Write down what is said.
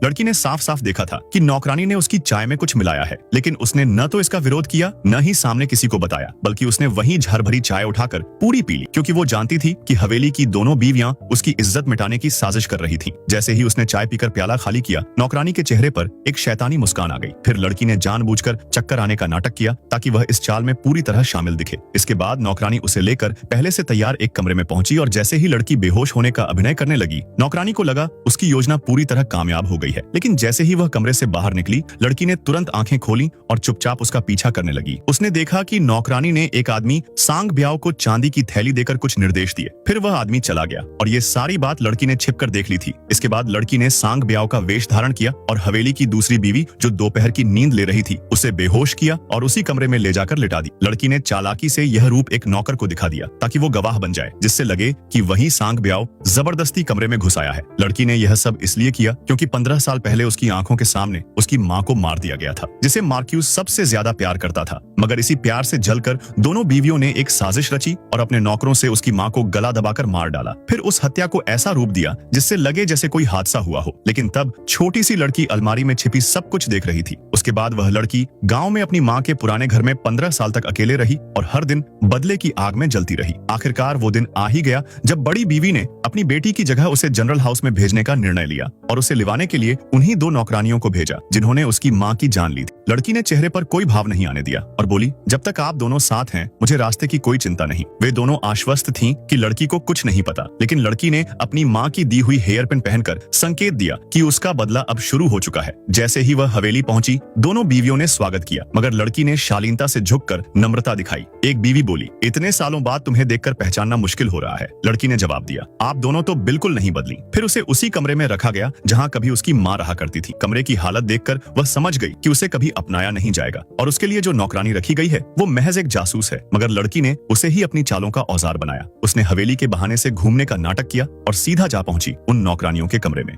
लड़की ने साफ साफ देखा था कि नौकरानी ने उसकी चाय में कुछ मिलाया है, लेकिन उसने न तो इसका विरोध किया न ही सामने किसी को बताया, बल्कि उसने वहीं झर भरी चाय उठाकर पूरी पी ली, क्योंकि वो जानती थी कि हवेली की दोनों बीवियां उसकी इज्जत मिटाने की साजिश कर रही थीं। जैसे ही उसने चाय पीकर प्याला खाली किया, नौकरानी के चेहरे पर एक शैतानी मुस्कान आ गई। फिर लड़की ने जानबूझकर चक्कर आने का नाटक किया ताकि वह इस चाल में पूरी तरह शामिल दिखे। इसके बाद नौकरानी उसे लेकर पहले से तैयार एक कमरे में पहुंची और जैसे ही लड़की बेहोश होने का अभिनय करने लगी, नौकरानी को लगा उसकी योजना पूरी तरह कामयाब हो गई है। लेकिन जैसे ही वह कमरे से बाहर निकली, लड़की ने तुरंत आंखें खोली और चुपचाप उसका पीछा करने लगी। उसने देखा कि नौकरानी ने एक आदमी सांग ब्याओ को चांदी की थैली देकर कुछ निर्देश दिए। फिर वह आदमी चला गया और ये सारी बात लड़की ने छिपकर देख ली थी। इसके बाद लड़की ने सांग ब्याओ का वेश धारण किया और हवेली की दूसरी बीवी, जो दोपहर की नींद ले रही थी, उसे बेहोश किया और उसी कमरे में ले जाकर लिटा दी। लड़की ने चालाकी से यह रूप एक नौकर को दिखा दिया ताकि वो गवाह बन जाए, जिससे लगे कि वही सांग ब्याओ जबरदस्ती कमरे में घुस आया है। लड़की ने यह सब इसलिए किया क्योंकि 15 साल पहले उसकी आंखों के सामने उसकी मां को मार दिया गया था, जिसे मार्क्यूस सबसे ज्यादा प्यार करता था। मगर इसी प्यार से जलकर दोनों बीवियों ने एक साजिश रची और अपने नौकरों से उसकी मां को गला दबाकर मार डाला। फिर उस हत्या को ऐसा रूप दिया जिससे लगे जैसे कोई हादसा हुआ हो। लेकिन तब छोटी सी लड़की अलमारी में छिपी सब कुछ देख रही थी। उसके बाद वह लड़की गांव में अपनी मां के पुराने घर में 15 साल तक अकेले रही और हर दिन बदले की आग में जलती रही। आखिरकार वो दिन आ ही गया जब बड़ी बीवी ने अपनी बेटी की जगह उसे जनरल हाउस में भेजने का निर्णय लिया और उसे लिवाने के लिए उन्हीं 2 नौकरानियों को भेजा जिन्होंने उसकी मां की जान ली थी। लड़की ने चेहरे पर कोई भाव नहीं आने दिया और बोली, जब तक आप दोनों साथ हैं मुझे रास्ते की कोई चिंता नहीं। वे दोनों आश्वस्त थीं कि लड़की को कुछ नहीं पता, लेकिन लड़की ने अपनी मां की दी हुई हेयर पिन पहनकर संकेत दिया कि उसका बदला अब शुरू हो चुका है। जैसे ही वह हवेली पहुंची, दोनों बीवियों ने स्वागत किया, मगर लड़की ने शालीनता से झुककर नम्रता दिखाई। एक बीवी बोली, इतने सालों बाद तुम्हें देखकर पहचानना मुश्किल हो रहा है। लड़की ने जवाब दिया, आप दोनों तो बिल्कुल नहीं बदली। फिर उसे उसी कमरे में रखा गया जहां कभी उसकी मां रहा करती थी। कमरे की हालत देखकर वह समझ गई कि उसे कभी अपनाया नहीं जाएगा और उसके लिए जो नौकरानी रखी गई है वो महज एक जासूस है। मगर लड़की ने उसे ही अपनी चालों का औजार बनाया। उसने हवेली के बहाने से घूमने का नाटक किया और सीधा जा पहुंची उन नौकरानियों के कमरे में।